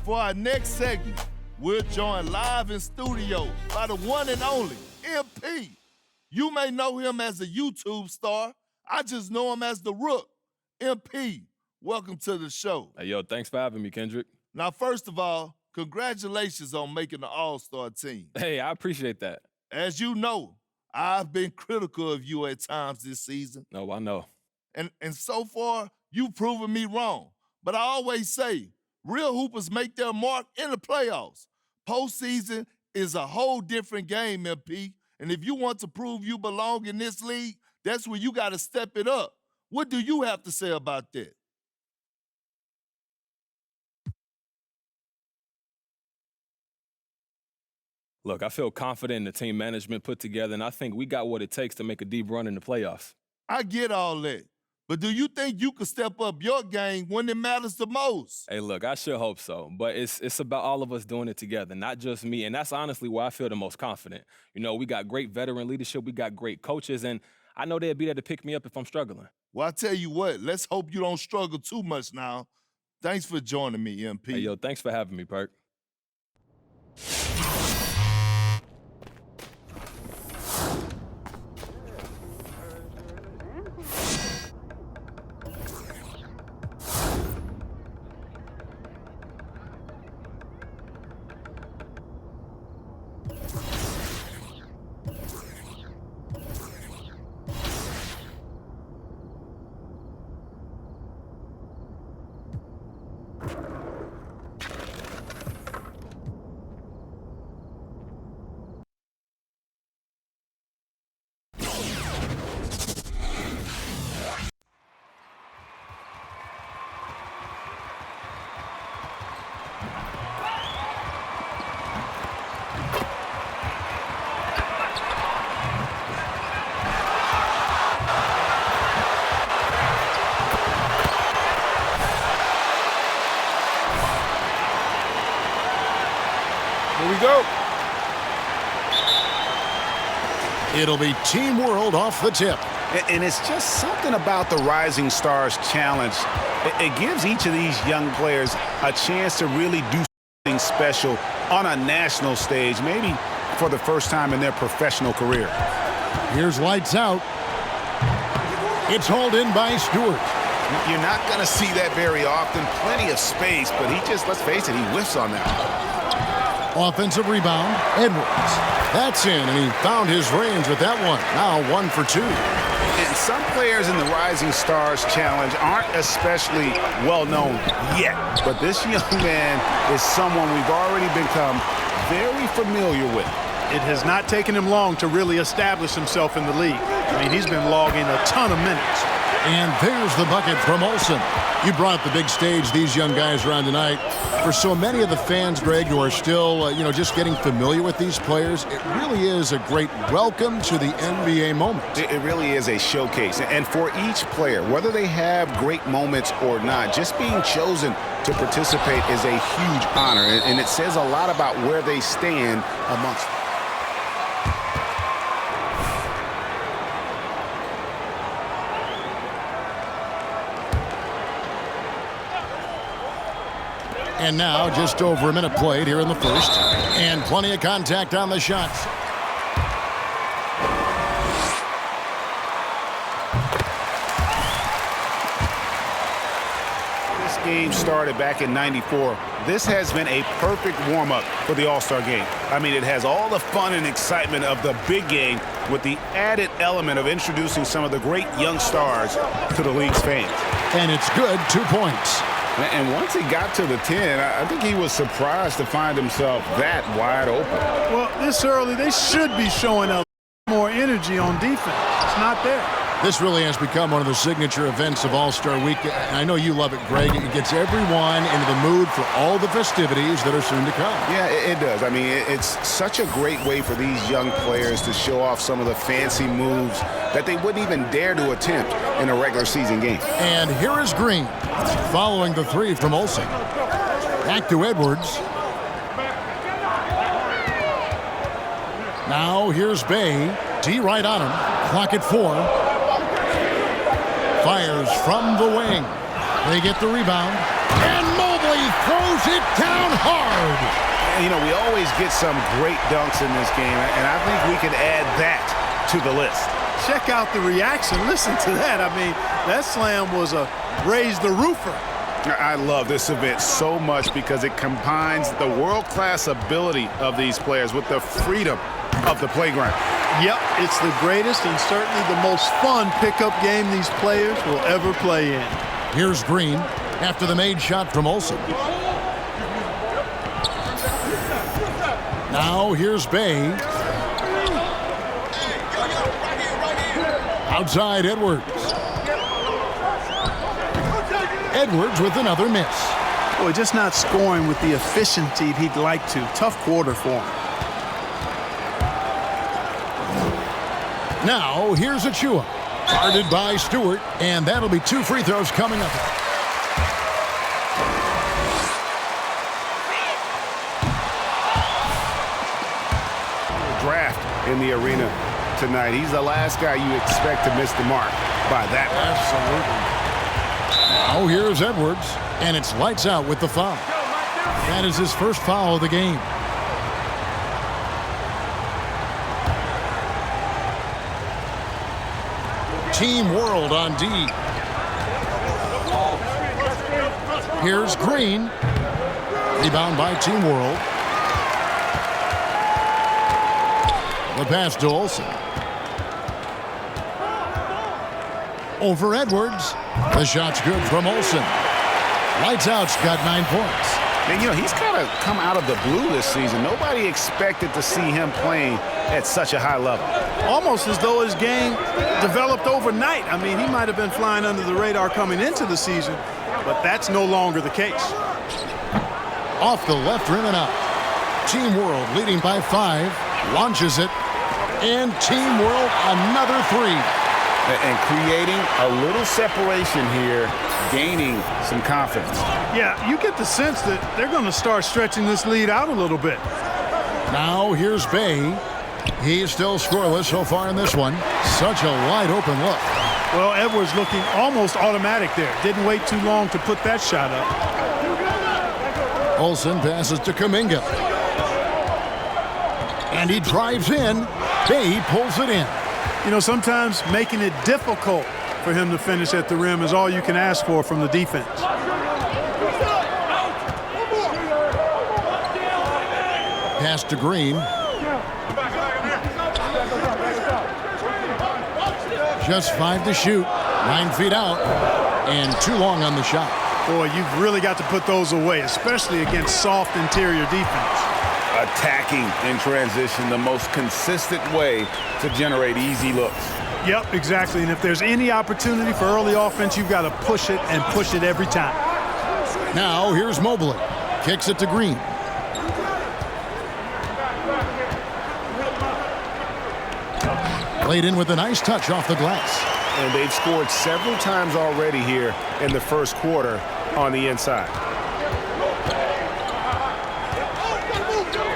For our next segment, we're joined live in studio by the one and only MP. You may know him as a YouTube star. I just know him as the Rook. MP, welcome to the show. Hey, yo, thanks for having me, Kendrick. Now, first of all, congratulations on making the All-Star team. Hey, I appreciate that. As you know, I've been critical of you at times this season. No, I know. And so far, you've proven me wrong. But I always say, real hoopers make their mark in the playoffs. Postseason is a whole different game, MP. And if you want to prove you belong in this league, that's where you got to step it up. What do you have to say about that? Look, I feel confident in the team management put together, and I think we got what it takes to make a deep run in the playoffs. I get all that. But do you think you could step up your game when it matters the most? Hey, look, I sure hope so. But it's about all of us doing it together, not just me. And that's honestly where I feel the most confident. You know, we got great veteran leadership. We got great coaches. And I know they'll be there to pick me up if I'm struggling. Well, I tell you what, let's hope you don't struggle too much now. Thanks for joining me, MP. Hey, yo, thanks for having me, Perk. Here we go. It'll be Team World off the tip. And it's just something about the Rising Stars Challenge. It gives each of these young players a chance to really do something special on a national stage, maybe for the first time in their professional career. Here's lights out. It's hauled in by Stewart. You're not going to see that very often. Plenty of space, but he just, let's face it, he whiffs on that. Offensive rebound, Edwards. That's in, and he found his range with that one. Now 1 for 2. And some players in the Rising Stars Challenge aren't especially well-known yet. But this young man is someone we've already become very familiar with. It has not taken him long to really establish himself in the league. I mean, he's been logging a ton of minutes. And there's the bucket from Olsen. You brought the big stage, these young guys around tonight. For so many of the fans, Greg, who are still, just getting familiar with these players, it really is a great welcome to the NBA moment. It really is a showcase. And for each player, whether they have great moments or not, just being chosen to participate is a huge honor. And it says a lot about where they stand amongst. And now just over a minute played here in the first. And plenty of contact on the shots. This game started back in '94. This has been a perfect warm-up for the All-Star game. I mean, it has all the fun and excitement of the big game with the added element of introducing some of the great young stars to the league's fans. And it's good, 2 points. And once he got to the 10, I think he was surprised to find himself that wide open. Well, this early, they should be showing up more energy on defense. It's not there. This really has become one of the signature events of All-Star Week. I know you love it, Greg. It gets everyone into the mood for all the festivities that are soon to come. Yeah, it does. I mean, it's such a great way for these young players to show off some of the fancy moves that they wouldn't even dare to attempt in a regular season game. And here is Green, following the 3 from Olsen. Back to Edwards. Now here's Bay. D right on him. Clock at 4. Fires from the wing. They get the rebound. And Mobley throws it down hard. And, you know, we always get some great dunks in this game, and I think we can add that to the list. Check out the reaction. Listen to that. I mean, that slam was a raise the roofer. I love this event so much because it combines the world-class ability of these players with the freedom of the playground. Yep, it's the greatest and certainly the most fun pickup game these players will ever play in. Here's Green after the made shot from Olsen. Now here's Bay. Outside Edwards. Edwards with another miss. Boy, just not scoring with the efficiency he'd like to. Tough quarter for him. Now here's Achua. Guarded by Stewart, and that'll be 2 free throws coming up. Draft in the arena tonight. He's the last guy you expect to miss the mark by that much. Absolutely. Now here's Edwards, and it's lights out with the foul. That is his first foul of the game. Team World on D. Here's Green. Rebound by Team World. The pass to Olsen. Over Edwards. The shot's good from Olsen. Lights out's got 9 points. And, you know, he's kind of come out of the blue this season. Nobody expected to see him playing at such a high level. Almost as though his game developed overnight. I mean, he might have been flying under the radar coming into the season, but that's no longer the case. Off the left rim and out. Team World leading by 5. Launches it. And Team World another 3. And creating a little separation here, gaining some confidence. Yeah, you get the sense that they're going to start stretching this lead out a little bit. Now here's Bay. He's still scoreless so far in this one. Such a wide open look. Well, Edwards looking almost automatic there. Didn't wait too long to put that shot up. Olsen passes to Kuminga. And he drives in. Bay pulls it in. You know, sometimes making it difficult for him to finish at the rim is all you can ask for from the defense. Pass to Green. Just 5 to shoot. 9 feet out. And too long on the shot. Boy, you've really got to put those away, especially against soft interior defense. Attacking in transition, the most consistent way to generate easy looks. Yep, exactly. And if there's any opportunity for early offense, you've got to push it and push it every time. Now here's Mobley. Kicks it to Green. Played in with a nice touch off the glass. And they've scored several times already here in the first quarter on the inside.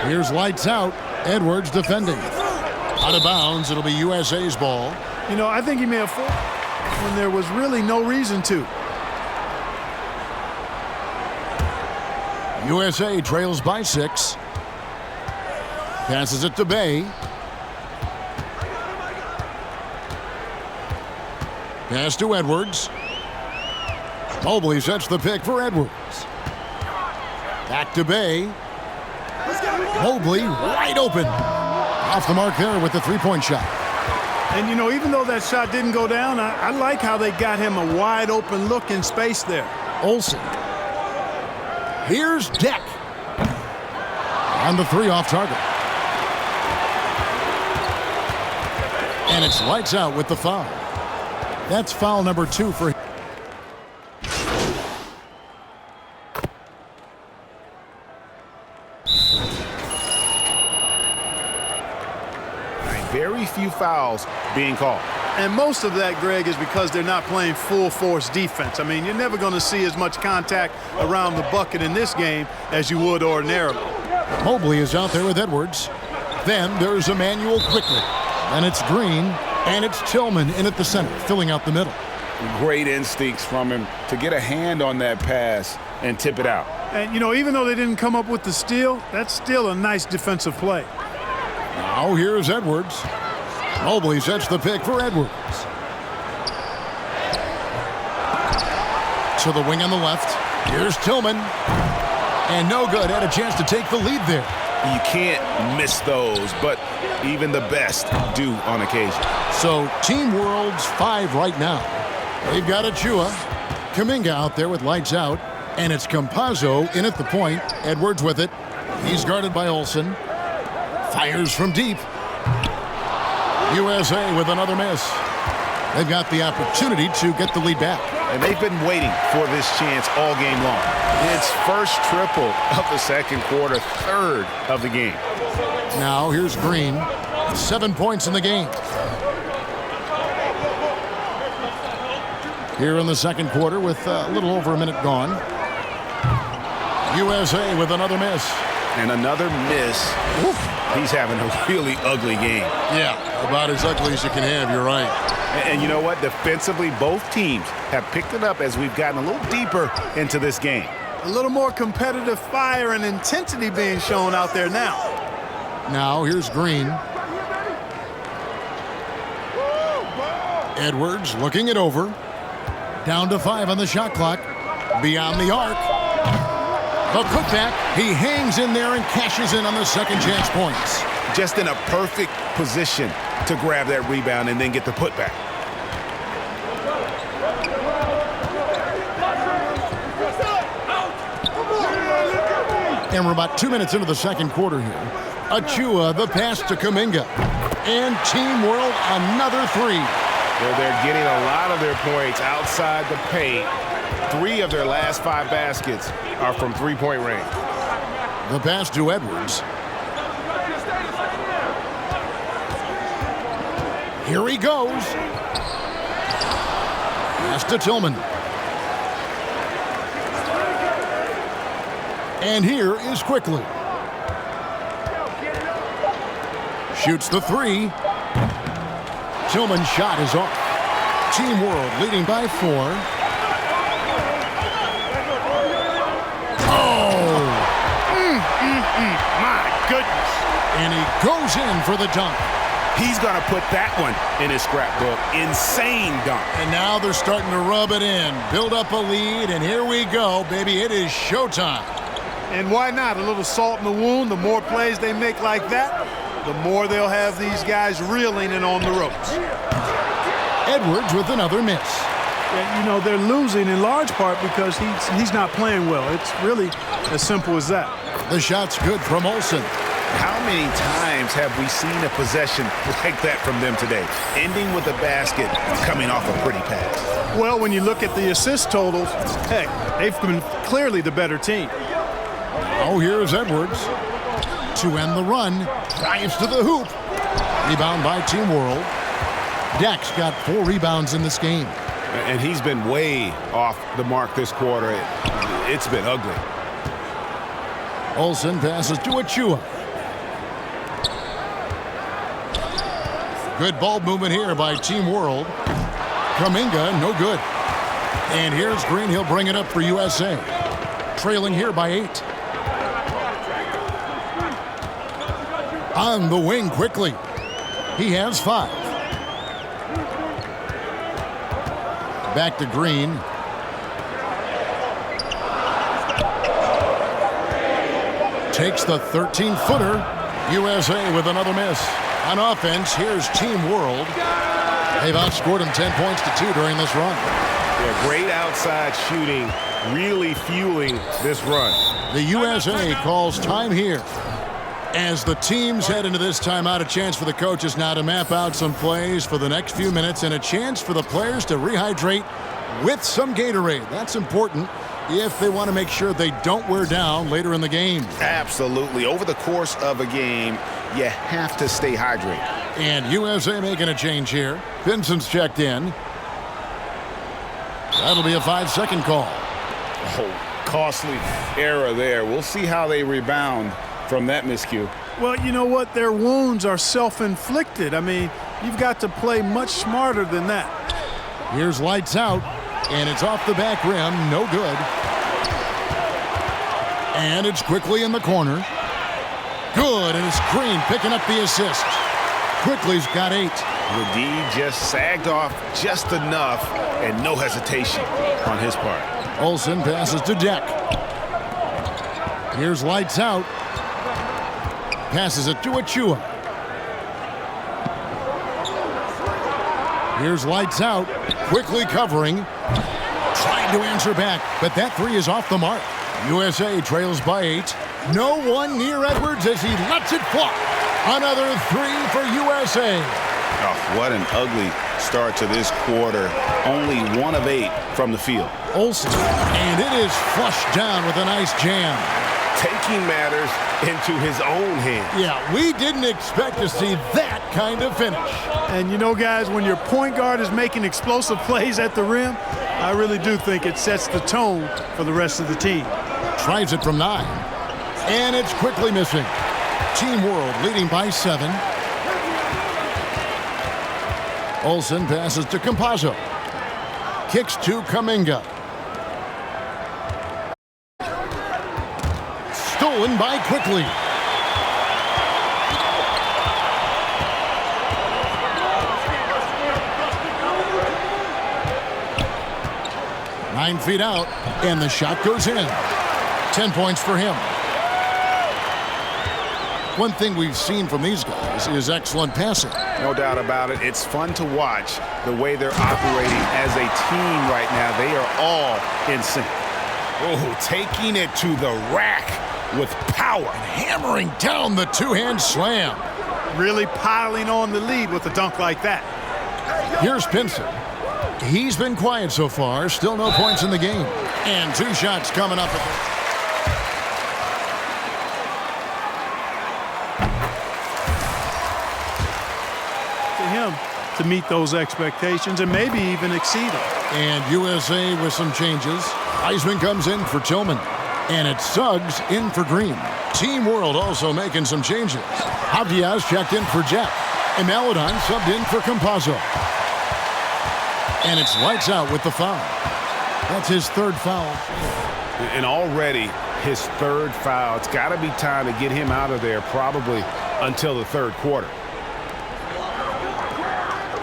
Here's lights out. Edwards defending. Out of bounds. It'll be USA's ball. You know, I think he may have fought when there was really no reason to. USA trails by 6. Passes it to Bay. Pass to Edwards. Mobley sets the pick for Edwards. Back to Bay. Mobley wide open. Off the mark there with the 3-point shot. And, you know, even though that shot didn't go down, I like how they got him a wide open look in space there. Olsen. Here's Deck. On the 3 off target. And it's lights out with the foul. That's foul number 2 for him. Very few fouls being called. And most of that, Greg, is because they're not playing full force defense. I mean, you're never going to see as much contact around the bucket in this game as you would ordinarily. Mobley is out there with Edwards. Then there's Emmanuel quickly. And it's Green. And it's Tillman in at the center, filling out the middle. Great instincts from him to get a hand on that pass and tip it out. And, even though they didn't come up with the steal, that's still a nice defensive play. Now here's Edwards. Mobley sets the pick for Edwards. To the wing on the left. Here's Tillman. And no good. Had a chance to take the lead there. You can't miss those, but even the best do on occasion. So Team World's 5 right now. They've got Achua. Kuminga out there with lights out. And it's Campazzo in at the point. Edwards with it. He's guarded by Olsen. Fires from deep. USA with another miss. They've got the opportunity to get the lead back. And they've been waiting for this chance all game long. It's first triple of the second quarter, third of the game. Now here's Green. 7 points in the game. Here in the second quarter with a little over a minute gone. USA with another miss. And another miss. Oof. He's having a really ugly game. Yeah, about as ugly as you can have, you're right. And you know what? Defensively, both teams have picked it up as we've gotten a little deeper into this game. A little more competitive fire and intensity being shown out there now. Now here's Green. Edwards looking it over. Down to 5 on the shot clock. Beyond the arc. The putback. He hangs in there and cashes in on the second chance points. Just in a perfect position to grab that rebound and then get the putback. And we're about 2 minutes into the second quarter here. Achua, the pass to Kuminga. And Team World, another 3. Well, they're getting a lot of their points outside the paint. 3 of their last 5 baskets are from three-point range. The pass to Edwards. Here he goes. Pass to Tillman. And here is Quickly. Shoots the 3. Tillman's shot is off. Team World leading by 4. Oh! My goodness. And he goes in for the dunk. He's going to put that one in his scrapbook. Insane dunk. And now they're starting to rub it in. Build up a lead, and here we go, baby. It is showtime. And why not? A little salt in the wound. The more plays they make like that, the more they'll have these guys reeling and on the ropes. Edwards with another miss. And, they're losing in large part because he's not playing well. It's really as simple as that. The shot's good from Olsen. How many times have we seen a possession like that from them today? Ending with a basket, coming off a pretty pass. Well, when you look at the assist totals, heck, they've been clearly the better team. Now here's Edwards. To end the run, drives to the hoop. Rebound by Team World. Dex got 4 rebounds in this game. And he's been way off the mark this quarter. It's been ugly. Olsen passes to Achua. Good ball movement here by Team World. Kuminga, no good. And here's Green. He'll bring it up for USA. Trailing here by 8. On the wing quickly. He has 5. Back to Green. Takes the 13-footer. USA with another miss. On offense, here's Team World. They've outscored them 10 points to 2 during this run. Yeah, great outside shooting, really fueling this run. The USA calls time here. As the teams head into this timeout, a chance for the coaches now to map out some plays for the next few minutes and a chance for the players to rehydrate with some Gatorade. That's important if they want to make sure they don't wear down later in the game. Absolutely. Over the course of a game, you have to stay hydrated. And USA making a change here. Vincent's checked in. That'll be a 5-second call. Oh, costly error there. We'll see how they rebound from that miscue. Well, you know what? Their wounds are self-inflicted. I mean, you've got to play much smarter than that. Here's lights out, and it's off the back rim. No good. And it's quickly in the corner. Good, and it's Green picking up the assist. Quickly's got 8. The D just sagged off just enough and no hesitation on his part. Olsen passes to Deck. Here's Lights Out. Passes it to Achua. Here's Lights Out. Quickly covering. Trying to answer back, but that 3 is off the mark. USA trails by 8. No one near Edwards as he lets it fly. Another 3 for USA. Oh, what an ugly start to this quarter. Only 1 of 8 from the field. Olsen, and it is flushed down with a nice jam. Taking matters into his own hands. Yeah, we didn't expect to see that kind of finish. And you know, guys, when your point guard is making explosive plays at the rim, I really do think it sets the tone for the rest of the team. Tries it from 9. And it's quickly missing. Team World leading by 7. Olsen passes to Campazzo. Kicks to Kuminga. Stolen by Quickly. Nine feet out, and the shot goes in. 10 points for him. One thing we've seen from these guys is excellent passing. No doubt about it. It's fun to watch the way they're operating as a team right now. They are all in sync. Oh, taking it to the rack with power. Hammering down the two-hand slam. Really piling on the lead with a dunk like that. Here's Pinson. He's been quiet so far. Still no points in the game. And 2 shots coming up. To him to meet those expectations and maybe even exceed them. And USA with some changes. Heisman comes in for Tillman. And it's Suggs in for Green. Team World also making some changes. Abdias checked in for Jeff. And Maladon subbed in for Campazzo. And it's Lights Out with the foul. That's his 3rd foul. And already his 3rd foul. It's got to be time to get him out of there probably until the 3rd quarter.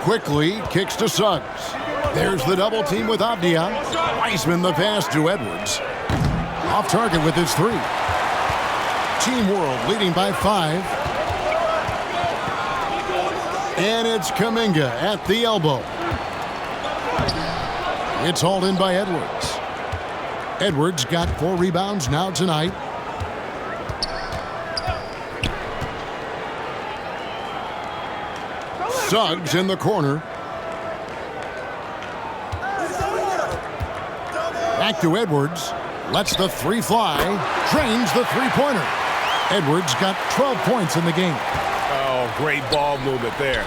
Quickly kicks to Suggs. There's the double team with Abdia. Weisman the pass to Edwards. Off target with his 3. Team World leading by 5. And it's Kuminga at the elbow. It's hauled in by Edwards. Edwards got 4 rebounds now tonight. Suggs in the corner. Back to Edwards. Lets the 3 fly. Drains the 3-pointer. Edwards got 12 points in the game. Oh, great ball movement there.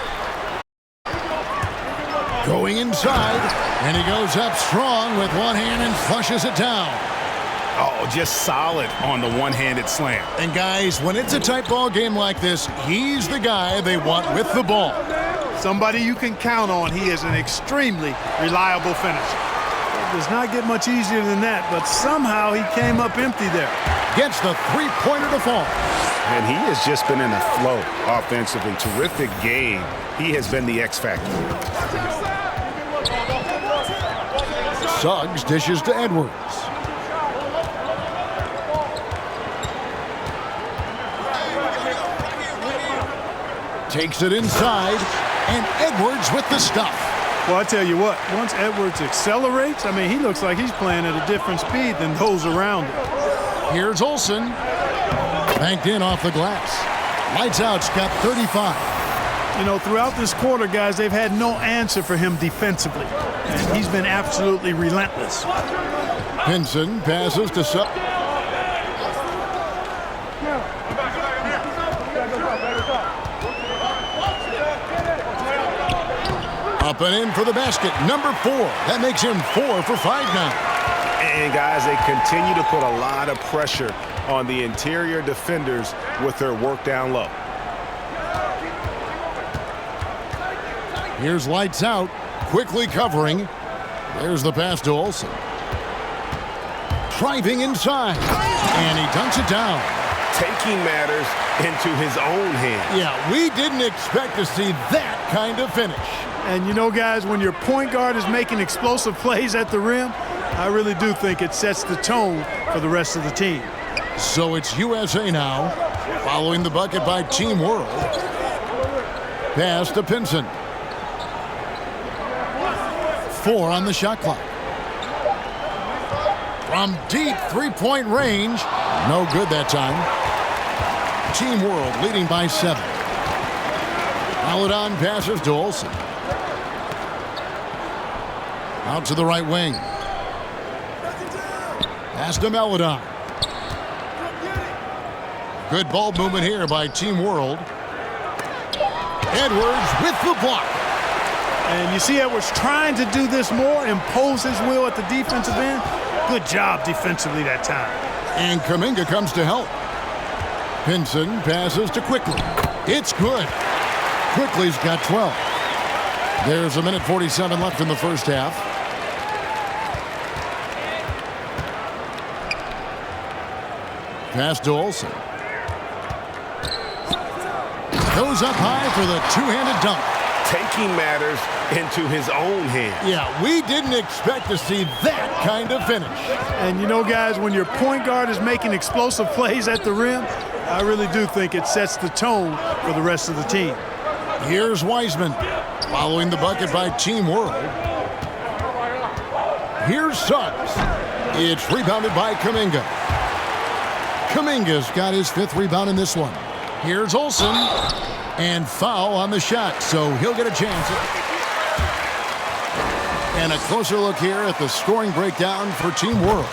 Going inside, and he goes up strong with one hand and flushes it down. Oh, just solid on the one-handed slam. And guys, when it's a tight ball game like this, he's the guy they want with the ball. Somebody you can count on. He is an extremely reliable finisher. It does not get much easier than that, but somehow he came up empty there. Gets the 3-pointer to fall. And he has just been in a flow offensively. Terrific game. He has been the X factor. Suggs dishes to Edwards. Takes it inside, and Edwards with the stuff. Well, I tell you what, once Edwards accelerates, I mean, he looks like he's playing at a different speed than those around him. Here's Olsen. Banked in off the glass. Lights Out's got 35. You know, throughout this quarter, guys, they've had no answer for him defensively. And he's been absolutely relentless. Pinson passes to Suggs. Up and in for the basket, number 4. That makes him 4 for 5 now. And guys, they continue to put a lot of pressure on the interior defenders with their work down low. Here's Lights Out, quickly covering. There's the pass to Olsen. driving inside. And he dunks it down. Taking matters into his own hands. Yeah, we didn't expect to see that kind of finish. And you know, guys, when your point guard is making explosive plays at the rim, I really do think it sets the tone for the rest of the team. So it's USA now, following the bucket by Team World. Pass to Pinson. 4 on the shot clock. From deep three-point range. No good that time. Team World leading by 7. Maledon passes to Olsen. Out to the right wing. Pass to Maledon. Good ball movement here by Team World. Edwards with the block. And you see Edwards trying to do this more, impose his will at the defensive end. Good job defensively that time. And Kuminga comes to help. Pinson passes to Quickly. It's good. Quickly's got 12. There's 1:47 left in the first half. Pass to Olsen. Goes up high for the two-handed dunk. Taking matters into his own hands. Yeah, we didn't expect to see that kind of finish. And you know, guys, when your point guard is making explosive plays at the rim, I really do think it sets the tone for the rest of the team. Here's Wiseman, following the bucket by Team World. Here's Suggs. It's rebounded by Kuminga. Kuminga's got his 5th rebound in this one. Here's Olsen, and foul on the shot, so he'll get a chance. And a closer look here at the scoring breakdown for Team World.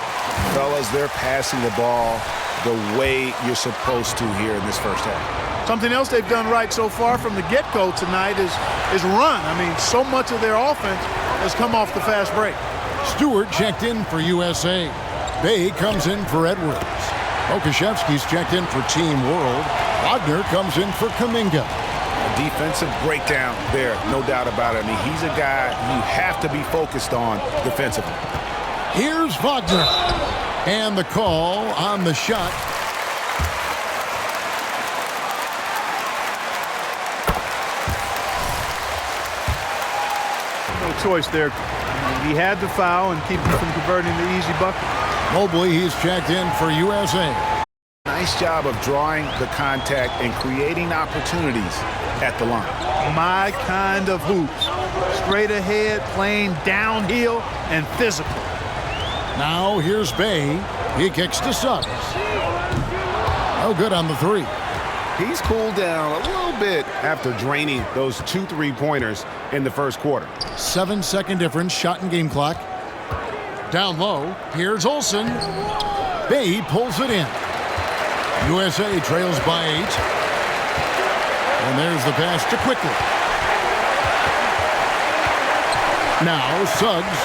Fellas, they're passing the ball the way you're supposed to here in this first half. Something else they've done right so far from the get-go tonight is run. I mean, so much of their offense has come off the fast break. Stewart checked in for USA. Bay comes in for Edwards. Okashevsky's checked in for Team World. Wagner comes in for Kuminga. A defensive breakdown there, no doubt about it. I mean, he's a guy you have to be focused on defensively. Here's Wagner. And the call on the shot. No choice there. He had to foul and keep him from converting the easy bucket. Mobley, he's checked in for USA. Nice job of drawing the contact and creating opportunities at the line. My kind of hoops. Straight ahead, playing downhill and physical. Now here's Bay. He kicks to Suggs. No good on the 3. He's cooled down a little bit after draining those 2 3-pointers in the first quarter. 7-second difference, shot and game clock. Down low, here's Olsen. Bay pulls it in. USA trails by 8. And there's the pass to Quickly. Now Suggs.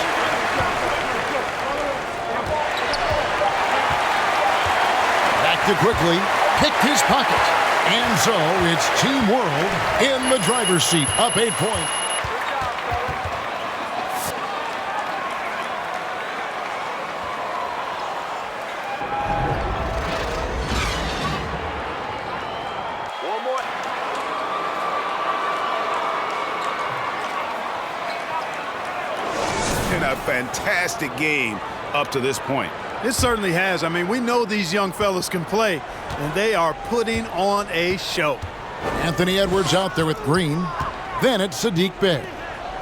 Back to Quickly. Picked his pocket. And so it's Team World in the driver's seat, up 8 points. A fantastic game up to this point. It certainly has. I mean, we know these young fellas can play, and they are putting on a show. Anthony Edwards out there with Green. Then it's Sadiq Bey.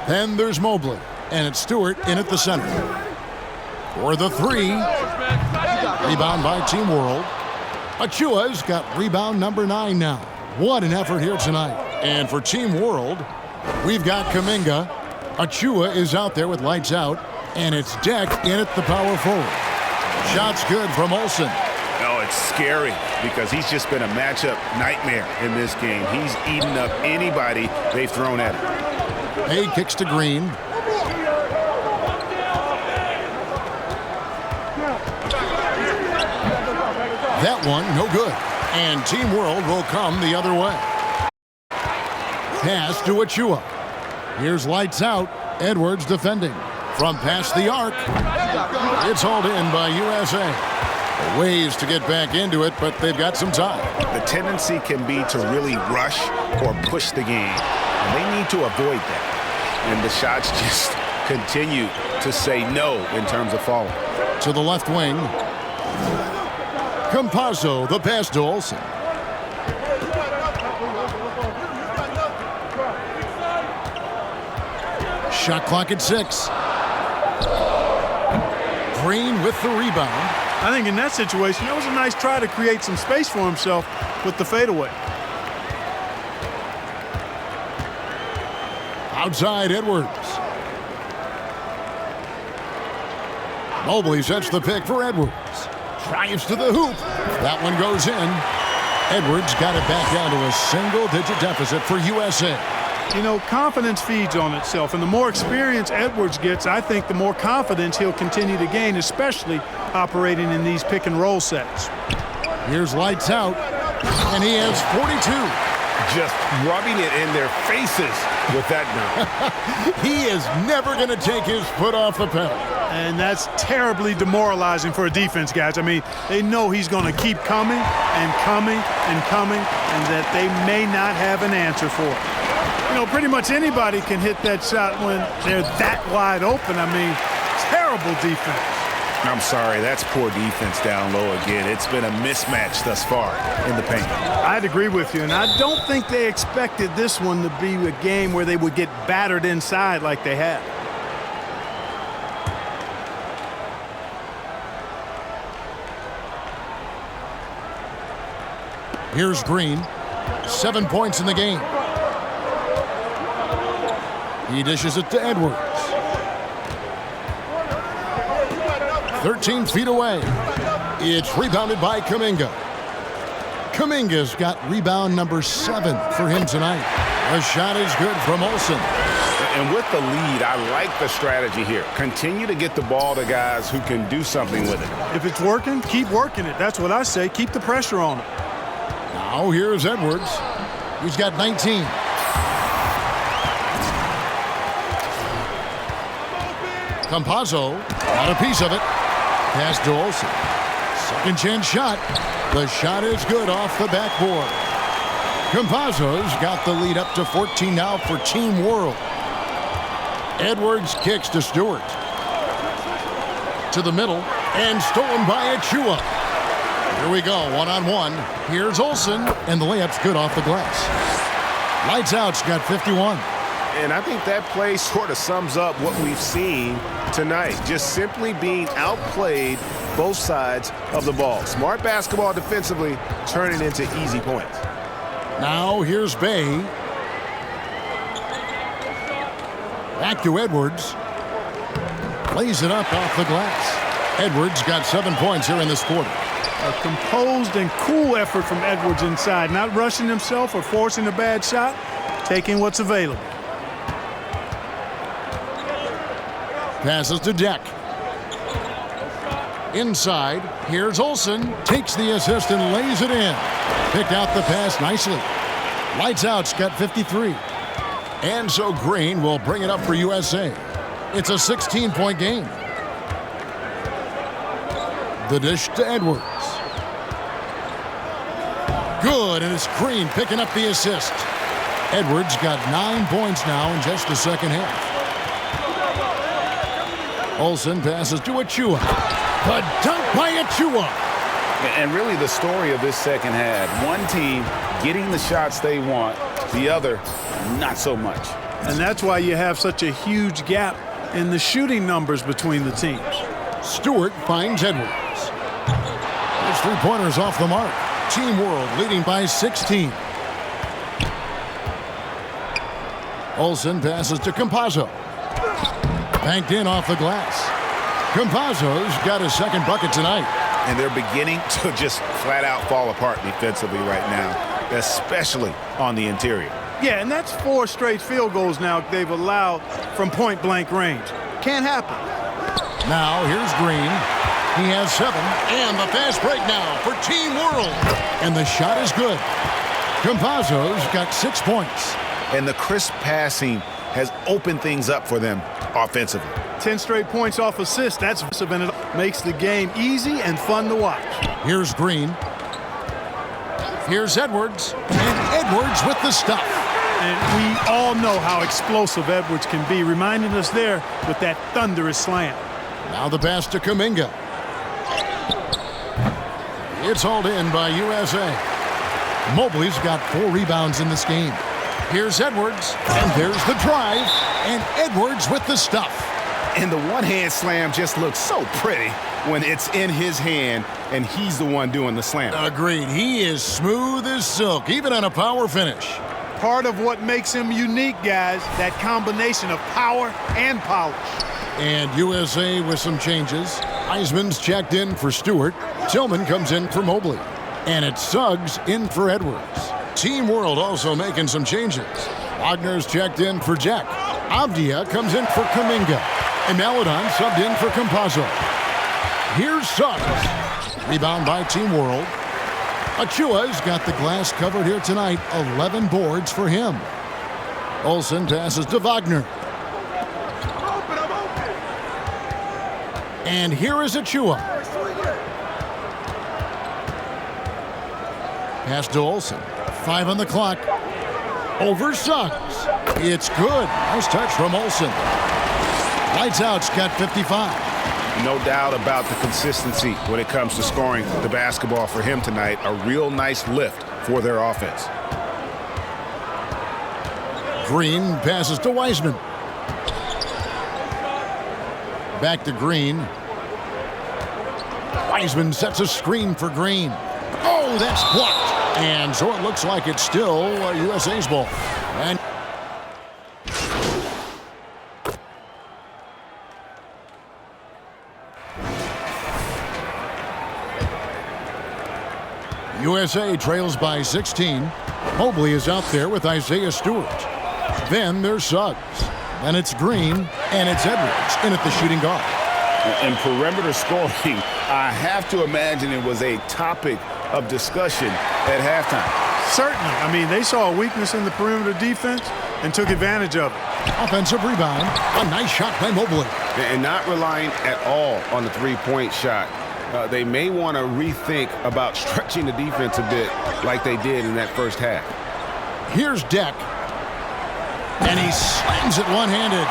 Then there's Mobley. And it's Stewart in at the center. For the 3. Rebound by Team World. Achua's got rebound number 9 now. What an effort here tonight. And for Team World, we've got Kuminga. Achua is out there with lights out. And it's Deck in at the power forward. Shot's good from Olsen. Oh, it's scary because he's just been a matchup nightmare in this game. He's eaten up anybody they've thrown at him. Hay kicks to Green. That one, no good. And Team World will come the other way. Pass to Achua. Here's lights out. Edwards defending. from past the arc. It's hauled in by USA. Ways to get back into it, but they've got some time. The tendency can be to really rush or push the game, and they need to avoid that. And the shots just continue to say no in terms of falling. To the left wing. Campazzo, the pass to Olsen. Shot clock at 6. Green with the rebound. I think in that situation, that was a nice try to create some space for himself with the fadeaway. Outside Edwards. Mobley sets the pick for Edwards. Drives to the hoop. That one goes in. Edwards got it back down to a single-digit deficit for USA. You know, confidence feeds on itself, and the more experience Edwards gets, I think the more confidence he'll continue to gain, especially operating in these pick-and-roll sets. Here's lights out, and he has 42. Just rubbing it in their faces with that number. He is never going to take his foot off the pedal. And that's terribly demoralizing for a defense, guys. I mean, they know he's going to keep coming and coming and coming, and that they may not have an answer for it. You know, pretty much anybody can hit that shot when they're that wide open. I mean, terrible defense. I'm sorry, that's poor defense down low again. It's been a mismatch thus far in the paint. I'd agree with you, and I don't think they expected this one to be a game where they would get battered inside like they had. Here's Green. 7 points in the game. He dishes it to Edwards. 13 feet away. It's rebounded by Kuminga. Kuminga's got rebound number 7 for him tonight. The shot is good from Olsen. And with the lead, I like the strategy here. Continue to get the ball to guys who can do something with it. If it's working, keep working it. That's what I say. Keep the pressure on it. Now here's Edwards. He's got 19. Campazzo got a piece of it. Pass to Olsen. Second chance shot. The shot is good off the backboard. Campazzo's got the lead up to 14 now for Team World. Edwards kicks to Stewart. To the middle and stolen by Achua. Here we go, one-on-one. Here's Olsen, and the layup's good off the glass. Lights out's got 51. And I think that play sort of sums up what we've seen tonight. Just simply being outplayed both sides of the ball. Smart basketball defensively, turning into easy points. Now here's Bay. Back to Edwards. Lays it up off the glass. Edwards got 7 points here in this quarter. A composed and cool effort from Edwards inside. Not rushing himself or forcing a bad shot. Taking what's available. Passes to Deck. Inside, here's Olsen. Takes the assist and lays it in. Picked out the pass nicely. Lights out's got 53. And so Green will bring it up for USA. It's a 16-point game. The dish to Edwards. Good, and it's Green picking up the assist. Edwards got 9 points now in just the second half. Olsen passes to Achua. The dunk by Achua. And really the story of this second half, one team getting the shots they want, the other not so much. And that's why you have such a huge gap in the shooting numbers between the teams. Stewart finds Edwards. His three-pointers off the mark. Team World leading by 16. Olsen passes to Campazzo. Banked in off the glass. Campazzo's got his second bucket tonight. And they're beginning to just flat out fall apart defensively right now, especially on the interior. Yeah, and that's 4 straight field goals now they've allowed from point-blank range. Can't happen. Now here's Green. He has 7. And the fast break now for Team World. And the shot is good. Campazzo's got 6 points. And the crisp passing has opened things up for them offensively. 10 straight points off assists. That's and it makes the game easy and fun to watch. Here's Green. Here's Edwards. And Edwards with the stuff. And we all know how explosive Edwards can be, reminding us there with that thunderous slam. Now the pass to Kuminga. It's hauled in by USA. Mobley's got 4 rebounds in this game. Here's Edwards, and there's the drive, and Edwards with the stuff. And the one-hand slam just looks so pretty when it's in his hand and he's the one doing the slam. Agreed. He is smooth as silk, even on a power finish. Part of what makes him unique, guys, that combination of power and polish. And USA with some changes. Heisman's checked in for Stewart. Tillman comes in for Mobley. And it's Suggs in for Edwards. Team World also making some changes. Wagner's checked in for Jack. Avdia comes in for Kuminga. And Maladon subbed in for Campazzo. Here's Suggs. Rebound by Team World. Achua's got the glass covered here tonight. 11 boards for him. Olsen passes to Wagner. And here is Achua. Pass to Olsen. 5 on the clock. Over Suggs. It's good. Nice touch from Olsen. Lights out's got 55. No doubt about the consistency when it comes to scoring the basketball for him tonight. A real nice lift for their offense. Green passes to Wiseman. Back to Green. Wiseman sets a screen for Green. Oh, that's blocked. And so it looks like it's still USA's ball. And USA trails by 16. Mobley is out there with Isaiah Stewart. Then there's Suggs. Then it's Green, and it's Edwards in at the shooting guard. And perimeter scoring, I have to imagine it was a topic of discussion at halftime. Certainly. I mean, they saw a weakness in the perimeter defense and took advantage of it. Offensive rebound. A nice shot by Mobley. And not relying at all on the three-point shot. They may want to rethink about stretching the defense a bit like they did in that first half. Here's Deck. And he slams it one-handed.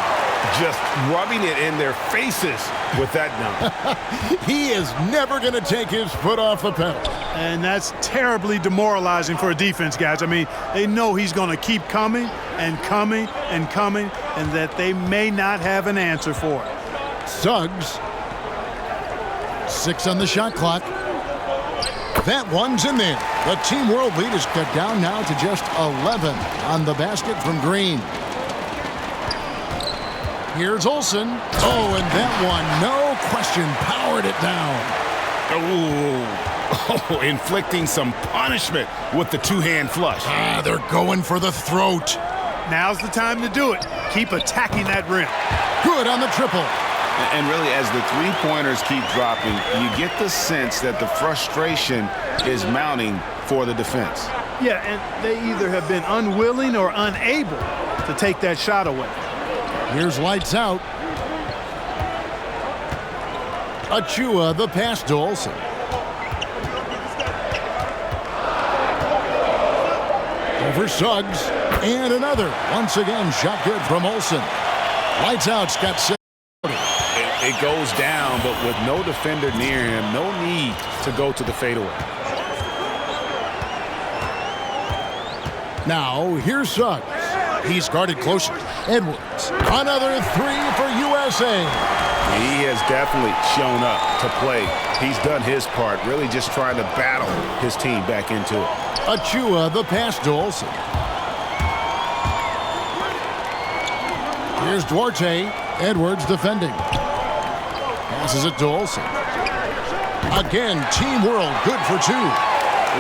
Just rubbing it in their faces with that dunk. He is never going to take his foot off the pedal. And that's terribly demoralizing for a defense, guys. I mean, they know he's going to keep coming and coming and coming, and that they may not have an answer for it. Suggs. 6 on the shot clock. That one's in there. The Team World lead is cut down now to just 11 on the basket from Green. Here's Olsen. Oh, and that one, no question, powered it down. Oh, inflicting some punishment with the two-hand flush. They're going for the throat. Now's the time to do it. Keep attacking that rim. Good on the triple. And really, as the three-pointers keep dropping, you get the sense that the frustration is mounting for the defense. Yeah, and they either have been unwilling or unable to take that shot away. Here's lights out. Achua, the pass to Olsen. Over Suggs. And another. Once again, shot good from Olsen. Lights out's got 6. It goes down, but with no defender near him, no need to go to the fadeaway. Now, here's Suggs. He's guarded closer. Edwards. Another 3 for USA. He has definitely shown up to play. He's done his part, really just trying to battle his team back into it. Achua, the pass to Olsen. Here's Duarte. Edwards defending. Passes it to Olsen. Again, Team World good for 2.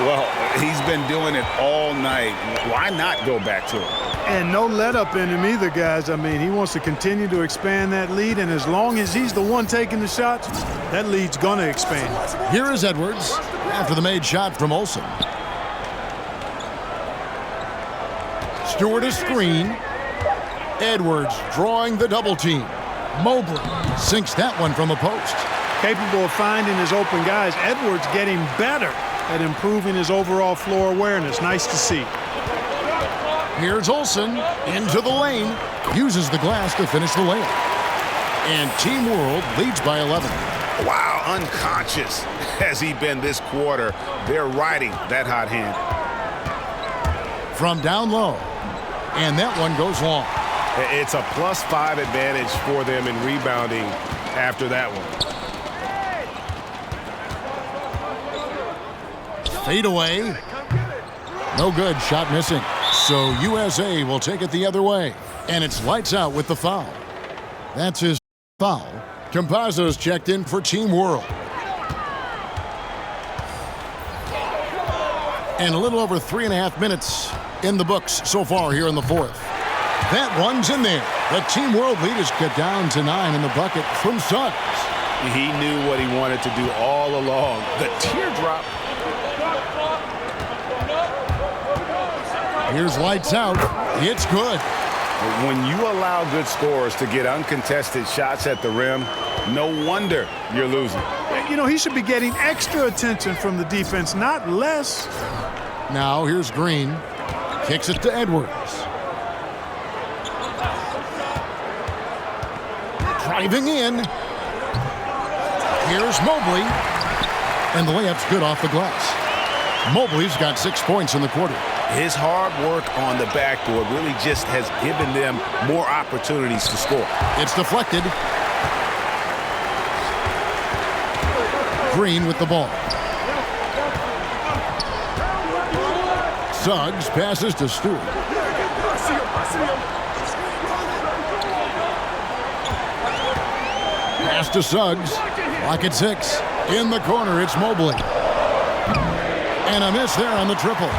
Well, he's been doing it all night. Why not go back to it? And no let up in him either, guys. I mean, he wants to continue to expand that lead, and as long as he's the one taking the shots, that lead's going to expand. Here is Edwards after the made shot from Olsen. Stewart a screen. Edwards drawing the double team. Mobley sinks that one from the post. Capable of finding his open guys. Edwards getting better at improving his overall floor awareness. Nice to see. Here's Olsen into the lane. Uses the glass to finish the layup. And Team World leads by 11. Wow, unconscious has he been this quarter. They're riding that hot hand. From down low. And that one goes long. It's a +5 advantage for them in rebounding after that one. Fade away. No good. Shot missing. So USA will take it the other way. And it's lights out with the foul. That's his foul. Campazzo's checked in for Team World. And a little over 3.5 minutes in the books so far here in the fourth. That one's in there. The Team World lead is cut down to 9 in the bucket from Suggs. He knew what he wanted to do all along. The teardrop. Here's lights out. It's good. When you allow good scorers to get uncontested shots at the rim, no wonder you're losing. You know, he should be getting extra attention from the defense, not less. Now here's Green. Kicks it to Edwards. Driving in. Here's Mobley. And the layup's good off the glass. Mobley's got 6 points in the quarter. His hard work on the backboard really just has given them more opportunities to score. It's deflected. Green with the ball. Suggs passes to Stewart. Pass to Suggs. Lock at 6. In the corner, it's Mobley. And a miss there on the triple.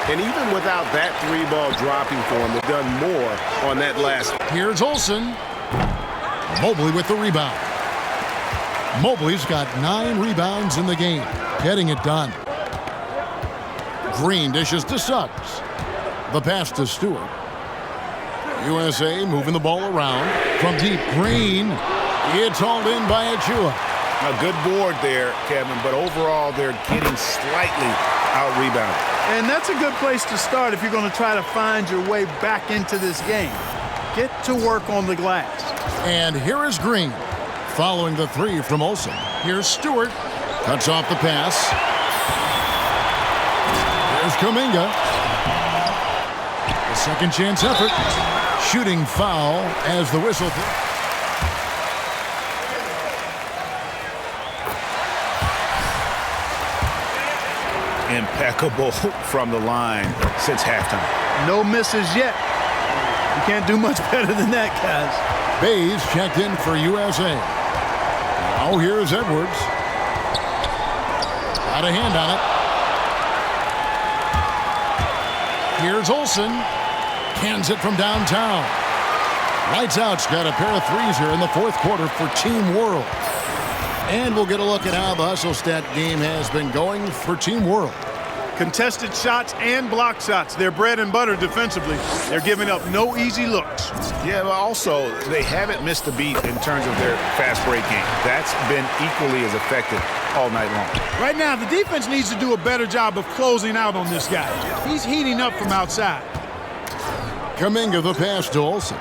And even without that 3-ball dropping for him, they've done more on that last. Here's Olsen. Mobley with the rebound. Mobley's got 9 rebounds in the game. Getting it done. Green dishes to Suggs. The pass to Stewart. USA moving the ball around. From deep, Green. It's hauled in by Achua. A good board there, Kevin, but overall they're getting slightly out-rebounded. And that's a good place to start if you're going to try to find your way back into this game. Get to work on the glass. And here is Green, following the 3 from Olsen. Here's Stewart. Cuts off the pass. There's Kuminga. The second chance effort. Shooting foul as the whistle. Impeccable from the line since halftime. No misses yet. You can't do much better than that, guys. Bays checked in for USA. Now here's Edwards. Got a hand on it. Here's Olsen. Cans it from downtown. Lights out's got a pair of 3s here in the fourth quarter for Team World. And we'll get a look at how the hustle stat game has been going for Team World. Contested shots and block shots. They're bread and butter defensively. They're giving up no easy looks. Yeah, but also they haven't missed a beat in terms of their fast break game. That's been equally as effective all night long. Right now, the defense needs to do a better job of closing out on this guy. He's heating up from outside. Kuminga the pass to Olsen.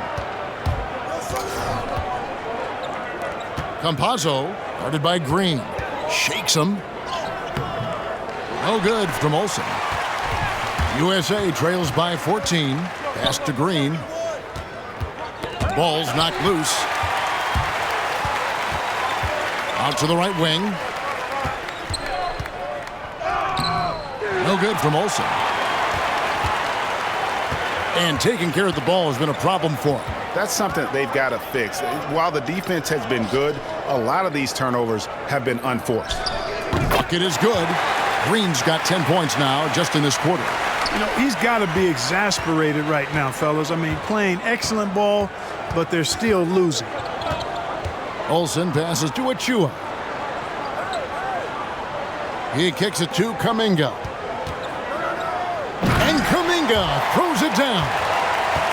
Campazzo, guarded by Green. Shakes him. No good from Olsen. USA trails by 14. Pass to Green. Ball's knocked loose. Out to the right wing. No good from Olsen. And taking care of the ball has been a problem for him. That's something that they've got to fix. While the defense has been good, a lot of these turnovers have been unforced. Bucket is good. Green's got 10 points now just in this quarter. You know, he's got to be exasperated right now, fellas. I mean, playing excellent ball, but they're still losing. Olsen passes to Achua. He kicks it to Kuminga. And Kuminga throws it down.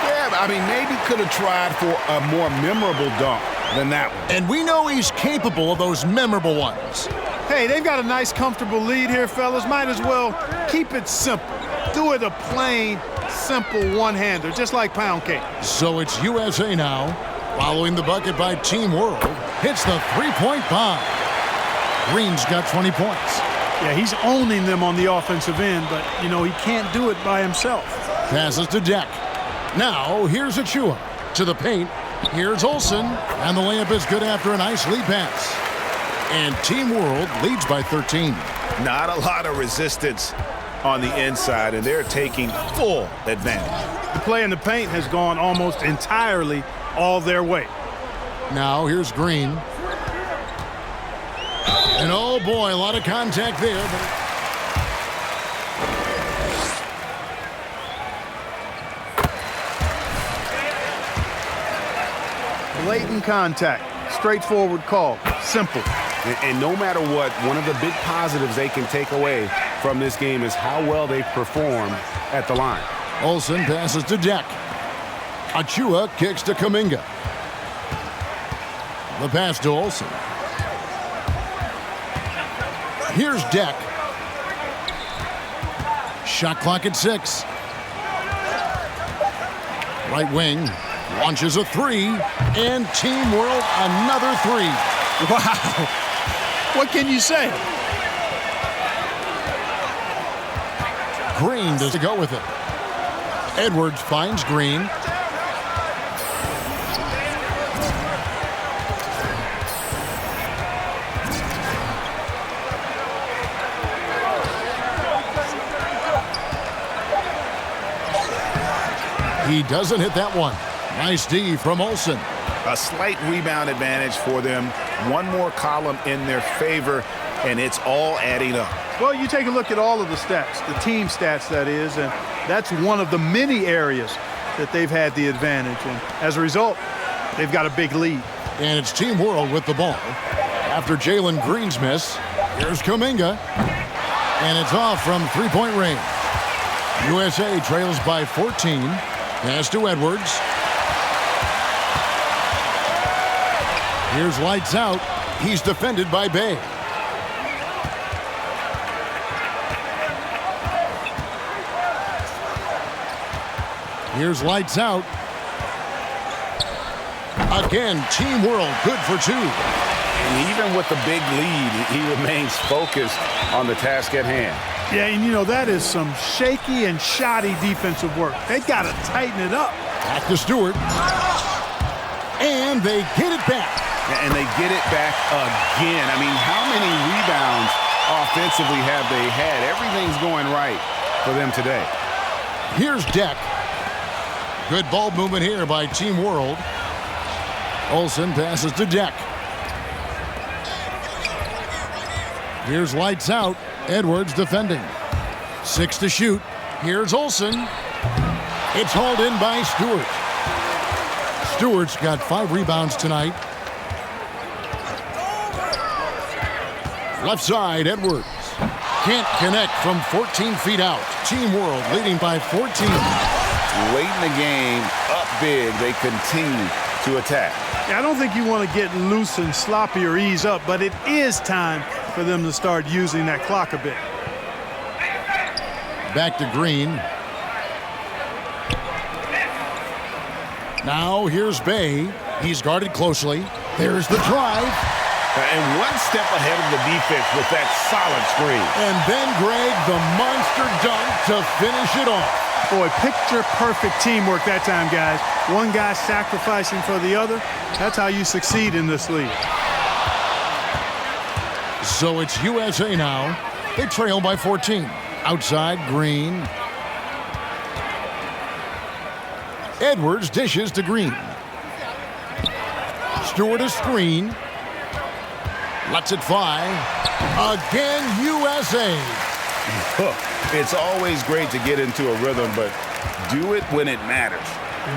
Yeah, but I mean, maybe could have tried for a more memorable dunk than that one. And we know he's capable of those memorable ones. Hey, they've got a nice, comfortable lead here, fellas. Might as well keep it simple. Do it a plain, simple one-hander, just like pound cake. So it's USA now, following the bucket by Team World. Hits the three-point bomb. Green's got 20 points. Yeah, he's owning them on the offensive end, but, you know, he can't do it by himself. Passes to Deck. Now, here's Achua. To the paint. Here's Olsen. And the layup is good after a nice lead pass. And Team World leads by 13. Not a lot of resistance on the inside, and they're taking full advantage. The play in the paint has gone almost entirely all their way. Now, here's Green. And oh boy, a lot of contact there. Blatant contact. Straightforward call. Simple. And no matter what, one of the big positives they can take away from this game is how well they perform at the line. Olsen passes to Deck. Achua kicks to Kuminga. The pass to Olsen. Here's Deck. Shot clock at 6. Right wing launches a three, and Team World another three. Wow. What can you say? Green does to go with it. Edwards finds Green. He doesn't hit that one. Nice D from Olsen. A slight rebound advantage for them. One more column in their favor, and it's all adding up. Well, you take a look at all of the stats, the team stats, that is, and that's one of the many areas that they've had the advantage. And as a result, they've got a big lead. And it's Team World with the ball. After Jalen Green's miss, here's Kuminga. And it's off from three-point range. USA trails by 14. Pass to Edwards. Here's lights out. He's defended by Bay. Here's lights out. Again, Team World good for two. And even with the big lead, he remains focused on the task at hand. Yeah, and you know, that is some shaky and shoddy defensive work. They got to tighten it up. Back to Stewart. And they get it back. And they get it back again. I mean, how many rebounds offensively have they had? Everything's going right for them today. Here's Deck. Good ball movement here by Team World. Olsen passes to Deck. Here's lights out. Edwards defending. 6 to shoot. Here's Olsen. It's hauled in by Stewart. Stewart's got 5 rebounds tonight. Left side, Edwards. Can't connect from 14 feet out. Team World leading by 14. Late in the game, up big, they continue to attack. Yeah, I don't think you want to get loose and sloppy or ease up, but it is time for them to start using that clock a bit. Back to Green. Now here's Bay. He's guarded closely. There's the drive. And one step ahead of the defense with that solid screen. And then, Greg, the monster dunk to finish it off. Boy, picture-perfect teamwork that time, guys. One guy sacrificing for the other. That's how you succeed in this league. So it's USA now. They trail by 14. Outside, Green. Edwards dishes to Green. Stewart a screen. Lets it fly. Again, USA. It's always great to get into a rhythm, but do it when it matters.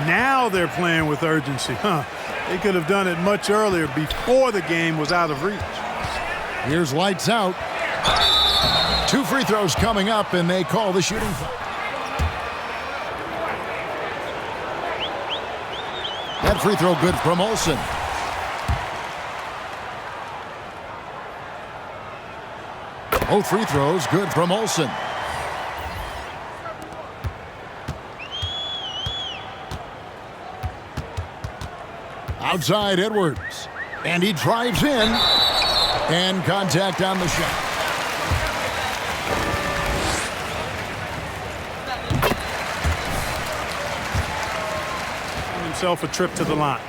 Now they're playing with urgency. They could have done it much earlier before the game was out of reach. Here's lights out. 2 free throws coming up, and they call the shooting foul. That free throw good from Olsen. Both free throws good from Olsen. Outside Edwards. And he drives in. And contact on the shot. Himself a trip to the line.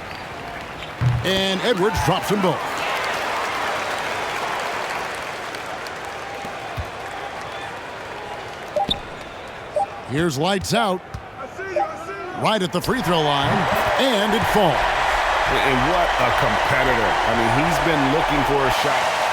And Edwards drops them both. Here's lights out. Right at the free throw line. And it falls. And what a competitor. I mean, he's been looking for a shot